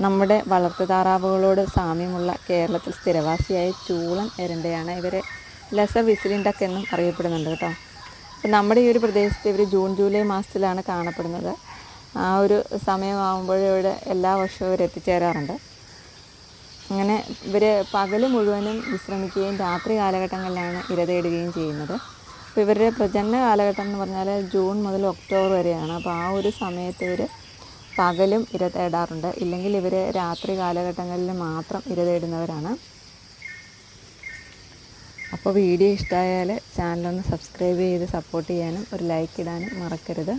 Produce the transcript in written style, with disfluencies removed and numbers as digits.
നമ്മുടെ വളർത്തുതാറാവുകളോട് സാമ്യമുള്ള കേരളത്തിൽ സ്ഥിരവാസിയായ ചൂളൻ എരണ്ടയാണ്. ഇവരെ ലെസർ വിസിലിംഗ് ഡക്ക് എന്നും അറിയപ്പെടുന്നുണ്ട് കേട്ടോ. അപ്പം നമ്മുടെ ഈ ഒരു പ്രദേശത്ത് ഇവർ ജൂൺ ജൂലൈ മാസത്തിലാണ് കാണപ്പെടുന്നത്. ആ ഒരു സമയമാകുമ്പോൾ ഇവിടെ എല്ലാ വർഷവും ഇവർ എത്തിച്ചേരാറുണ്ട്. അങ്ങനെ ഇവർ പകൽ മുഴുവനും വിശ്രമിക്കുകയും രാത്രി കാലഘട്ടങ്ങളിലാണ് ഇര തേടുകയും ചെയ്യുന്നത്. അപ്പോൾ ഇവരുടെ പ്രജനന കാലഘട്ടം എന്ന് പറഞ്ഞാൽ ജൂൺ മുതൽ ഒക്ടോബർ വരെയാണ്. അപ്പോൾ ആ ഒരു സമയത്ത് ഇവർ പകലും ഇര തേടാറുണ്ട്. ഇല്ലെങ്കിൽ ഇവർ രാത്രി കാലഘട്ടങ്ങളിൽ മാത്രം ഇര തേടുന്നവരാണ്. അപ്പോൾ വീഡിയോ ഇഷ്ടമായാൽ ചാനലൊന്ന് സബ്സ്ക്രൈബ് ചെയ്ത് സപ്പോർട്ട് ചെയ്യാനും ഒരു ലൈക്ക് ഇടാനും മറക്കരുത്.